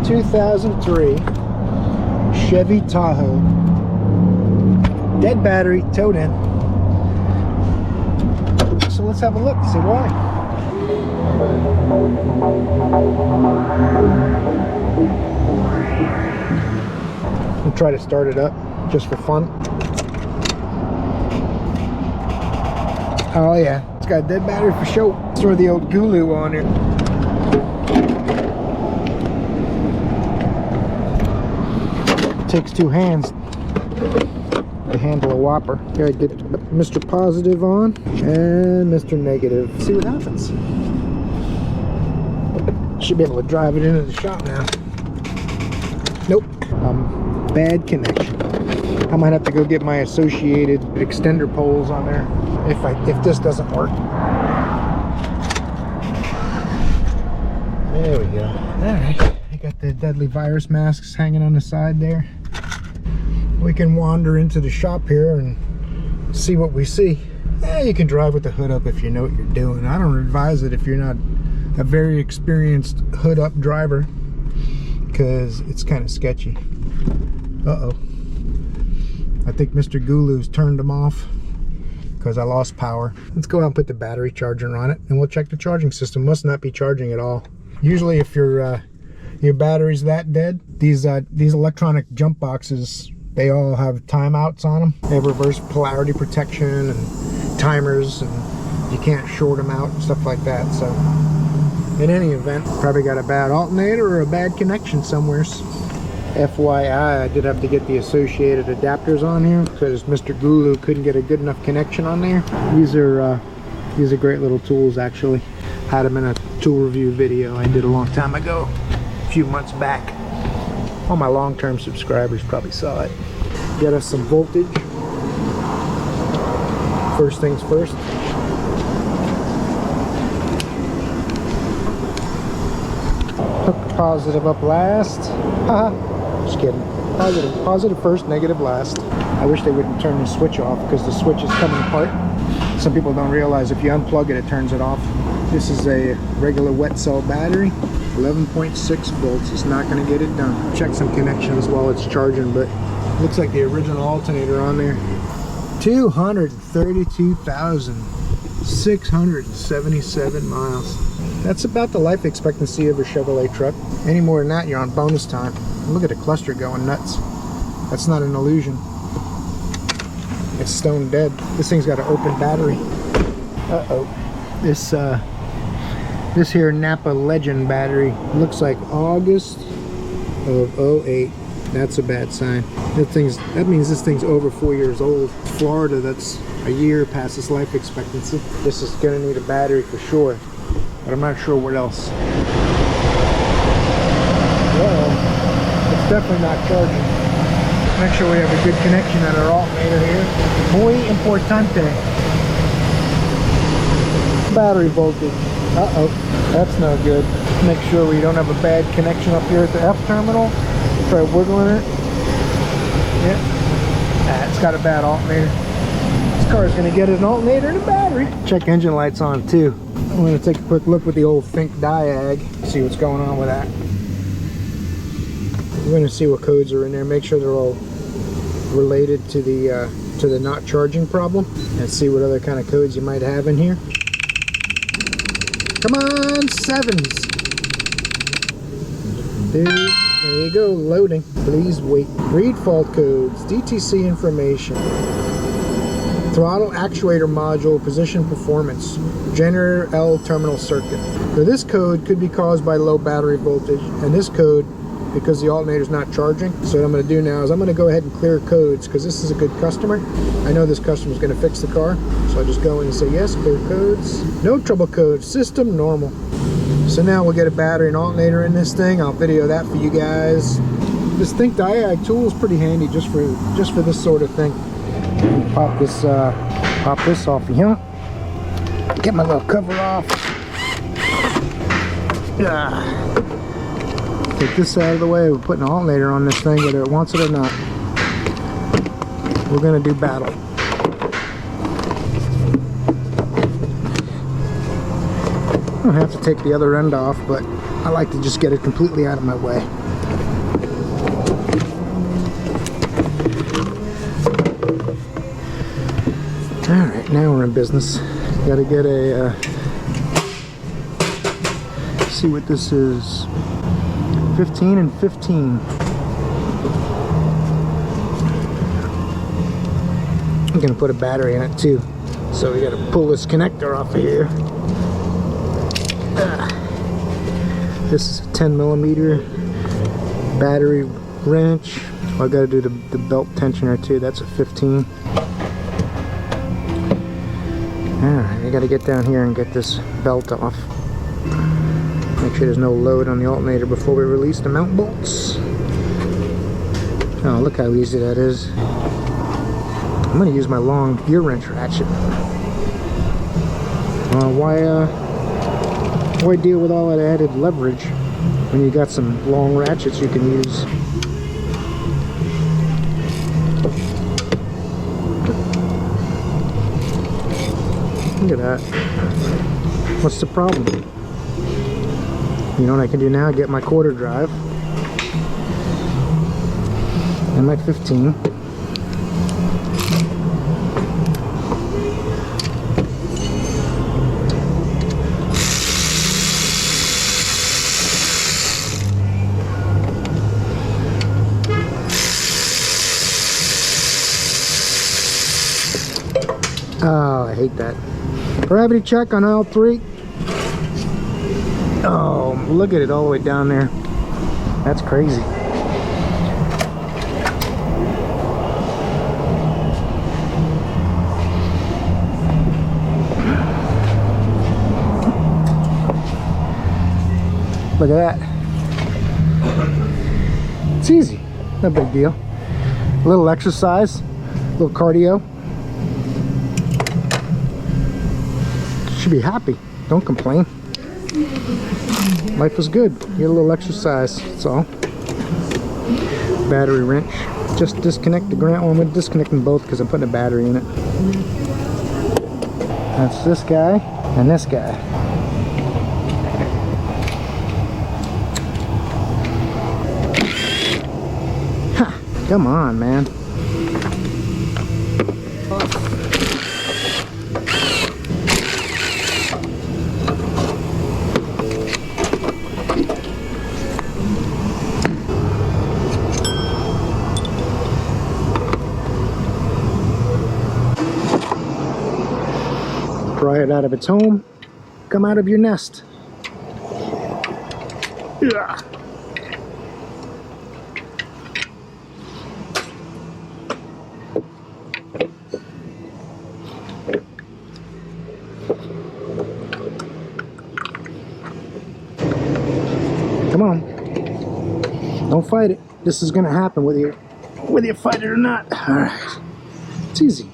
2003 Chevy Tahoe. Dead battery, towed in. So let's have a look, see why. We'll try to start it up just for fun. Oh yeah, it's got a dead battery for sure. Let's throw the old GOOLOO on here. Takes two hands to handle a whopper. Gotta get Mr. Positive on and Mr. Negative. See what happens. Should be able to drive it into the shop now. Nope. Bad connection. I might have to go get my associated extender poles on there if this doesn't work. There we go. Alright. I got the deadly virus masks hanging on the side there. We can wander into the shop here and see what we see. Yeah, you can drive with the hood up if you know what you're doing. I don't advise it if you're not a very experienced hood up driver, because it's kind of sketchy. Uh-oh. I think Mr. GOOLOO's turned them off because I lost power. Let's go out and put the battery charger on it and we'll check the charging system. Must not be charging at all. Usually if your battery's that dead, these electronic jump boxes, they all have timeouts on them. They have reverse polarity protection and timers, and you can't short them out and stuff like that. So in any event, probably got a bad alternator or a bad connection somewhere. FYI, I did have to get the associated adapters on here because Mr. GOOLOO couldn't get a good enough connection on there. These are great little tools actually. Had them in a tool review video I did a long time ago, a few months back. All my long-term subscribers probably saw it. Get us some voltage. First things first. Hook the positive up last. Haha. Just kidding. Positive first, negative last. I wish they wouldn't turn the switch off because the switch is coming apart. Some people don't realize if you unplug it, it turns it off. This is a regular wet cell battery. 11.6 volts. It's not going to get it done. Check some connections while it's charging, but looks like the original alternator on there. 232,677 miles. That's about the life expectancy of a Chevrolet truck. Any more than that, you're on bonus time. Look at the cluster going nuts. That's not an illusion. It's stone dead. This thing's got an open battery. Uh-oh. This here Napa Legend battery looks like August of 08. That's a bad sign. That means this thing's over 4 years old. Florida, that's a year past its life expectancy. This is gonna need a battery for sure, but I'm not sure what else. Well, it's definitely not charging. Make sure we have a good connection at our alternator here. Muy importante. Battery voltage. Uh-oh, that's no good. Make sure we don't have a bad connection up here at the F terminal. Try wiggling it. Yeah. It's got a bad alternator. This car is going to get an alternator and a battery. Check engine lights on too. I'm going to take a quick look with the old Think Diag. See what's going on with that. We're going to see what codes are in there. Make sure they're all related to the not charging problem. And see what other kind of codes you might have in here. Come on, sevens. There you go, loading. Please wait. Read fault codes, DTC information, throttle actuator module, position performance, generator L terminal circuit. So this code could be caused by low battery voltage, and this code because the alternator is not charging. So what I'm going to do now is I'm going to go ahead and clear codes because this is a good customer. I know this customer is going to fix the car, so I just go in and say yes, clear codes, no trouble codes, system normal. So now we'll get a battery and alternator in this thing. I'll video that for you guys. This Think Diag tool is pretty handy just for this sort of thing. Pop this off here. Get my little cover off. Take this out of the way. We're putting an alternator on this thing whether it wants it or not. We're going to do battle. I don't have to take the other end off, but I like to just get it completely out of my way. Now we're in business. Gotta get a, see what this is. 15 and 15. I'm gonna put a battery in it too. So we gotta pull this connector off of here. This is a 10mm battery wrench. I gotta do the belt tensioner too. That's a 15. Alright, I gotta get down here and get this belt off. Make sure there's no load on the alternator before we release the mount bolts. Oh, look how easy that is. I'm gonna use my long gear wrench ratchet. Why deal with all that added leverage when you got some long ratchets you can use? Look at that. What's the problem? You know what I can do now? Get my quarter drive and my 15. Oh, I hate that. Gravity check on aisle 3. Oh, look at it all the way down there. That's crazy. Look at that. It's easy. No big deal. A little exercise, a little cardio. Should be happy. Don't complain. Life is good. Get a little exercise. That's all. Battery wrench. Just disconnect the ground. Well, I'm going to disconnect them both because I'm putting a battery in it. That's this guy and this guy. Ha! Come on, man. Pry it out of its home. Come out of your nest. Yeah. Come on. Don't fight it. This is gonna happen whether you fight it or not. Alright. It's easy.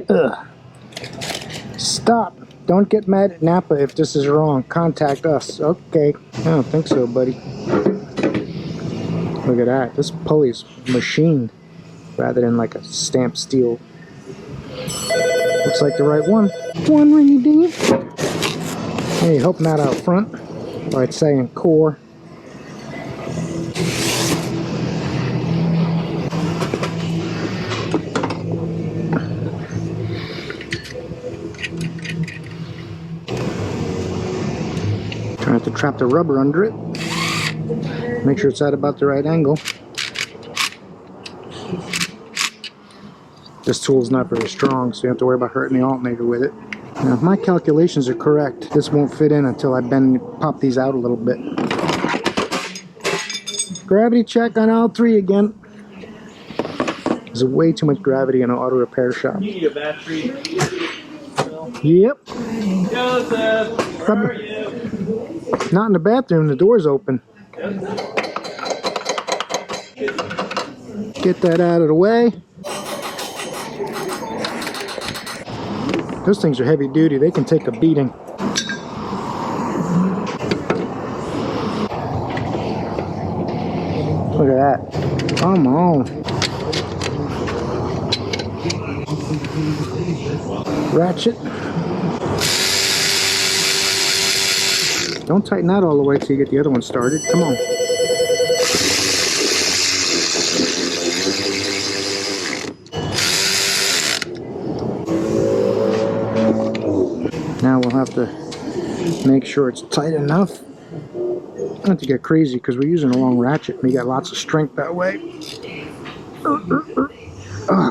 Ugh. Stop. Don't get mad at Napa if this is wrong. Contact us. Okay. I don't think so, buddy. Look at that. This pulley's machined rather than like a stamped steel. Looks like the right one. One ringy dingy. Hey, hope not out front. Or it's saying core. Trying to trap the rubber under it. Make sure it's at about the right angle. This tool's not very strong, so you have to worry about hurting the alternator with it. Now, if my calculations are correct, this won't fit in until I pop these out a little bit. Gravity check on all 3 again. There's way too much gravity in an auto repair shop. You need a battery. Yep. Joseph, where are you? Not in the bathroom, the door's open. Get that out of the way. Those things are heavy duty, they can take a beating. Look at that. Come on. Ratchet. Don't tighten that all the way till you get the other one started. Come on. Now we'll have to make sure it's tight enough not to get crazy, because we're using a long ratchet and we got lots of strength that way.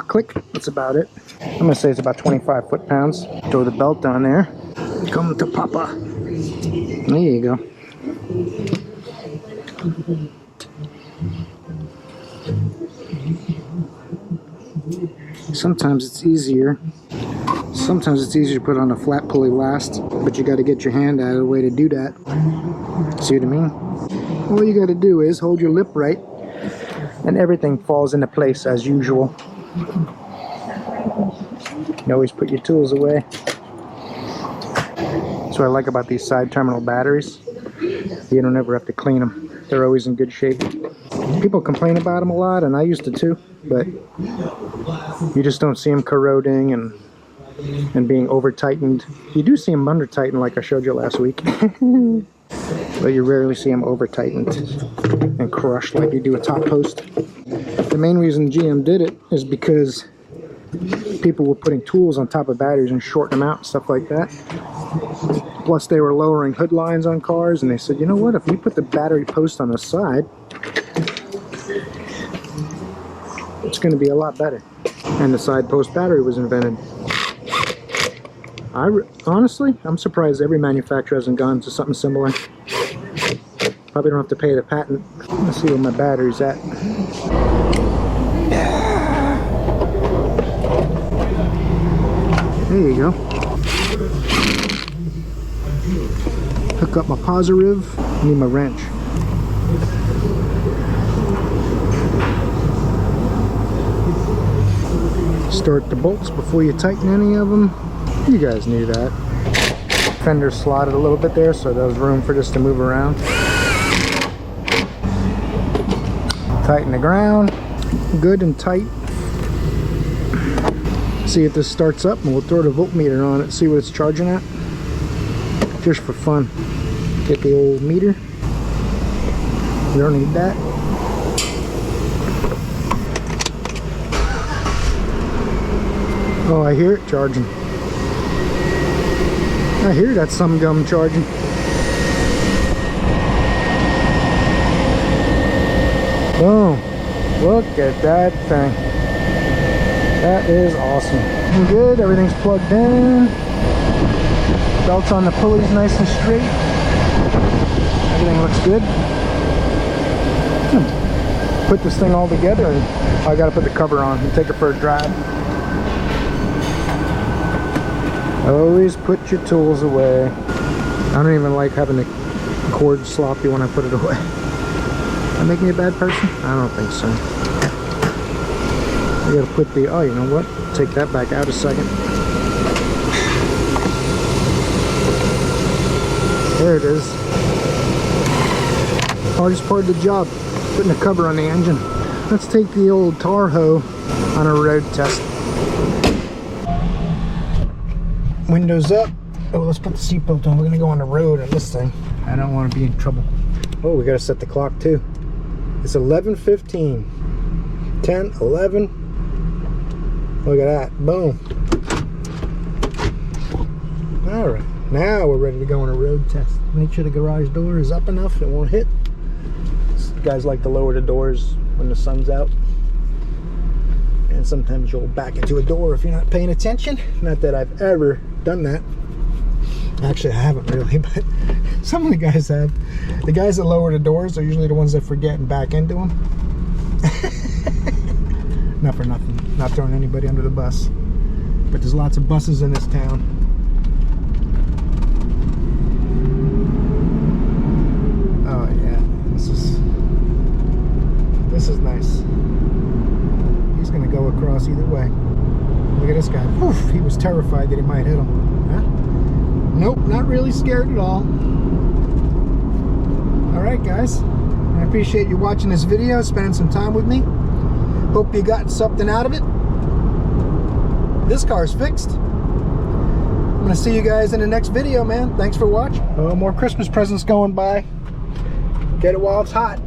Click. That's about it. I'm gonna say it's about 25 foot-pounds. Throw the belt down there. Come to Papa. There you go. Sometimes it's easier. Sometimes it's easier to put on a flat pulley last, but you got to get your hand out of the way to do that. See what I mean? All you got to do is hold your lip right, and everything falls into place as usual. You always put your tools away. That's what I like about these side terminal batteries. You don't ever have to clean them. They're always in good shape. People complain about them a lot, and I used to too, but you just don't see them corroding and being over tightened. You do see them under tightened like I showed you last week, but you rarely see them over tightened and crushed like you do a top post. The main reason GM did it is because people were putting tools on top of batteries and shorting them out and stuff like that. Plus they were lowering hood lines on cars, and they said, you know what, if we put the battery post on the side, it's going to be a lot better. And the side post battery was invented. Honestly, I'm surprised every manufacturer hasn't gone to something similar. Probably don't have to pay the patent. Let's see where my battery's at. There you go. Hook up my positive. I need my wrench. Start the bolts before you tighten any of them. You guys knew that. Fender slotted a little bit there, so there was room for this to move around. Tighten the ground. Good and tight. See if this starts up, and we'll throw the voltmeter on it, see what it's charging at. Just for fun. Get the old meter. We don't need that. Oh, I hear it charging. I hear that some gum charging. Boom. Look at that thing. That is awesome. Good, everything's plugged in. Belts on the pulleys nice and straight. Everything looks good. Put this thing all together, and I gotta put the cover on and take it for a drive. Always put your tools away. I don't even like having the cord sloppy when I put it away. That make me a bad person? I don't think so. I gotta put the, oh, you know what? Take that back out a second. There it is. Hardest part of the job, putting a cover on the engine. Let's take the old Tahoe on a road test. Windows up. Oh, let's put the seatbelt on. We're gonna go on the road on this thing. I don't want to be in trouble. Oh, we gotta set the clock too. It's 11:15. 10, 11. Look at that. Boom. All right. Now we're ready to go on a road test. Make sure the garage door is up enough, it won't hit. Guys like to lower the doors when the sun's out. And sometimes you'll back into a door if you're not paying attention. Not that I've ever done that. Actually, I haven't really, but some of the guys have. The guys that lower the doors are usually the ones that forget and back into them. Not for nothing. Not throwing anybody under the bus. But there's lots of buses in this town. Oh yeah, this is nice. He's gonna go across either way. Look at this guy. Oof, he was terrified that he might hit him. Huh? Nope, not really scared at all. All right, guys. I appreciate you watching this video, spending some time with me. Hope you got something out of it. This car's fixed. I'm gonna see you guys in the next video, man. Thanks for watching. Oh, more Christmas presents going by. Get it while it's hot.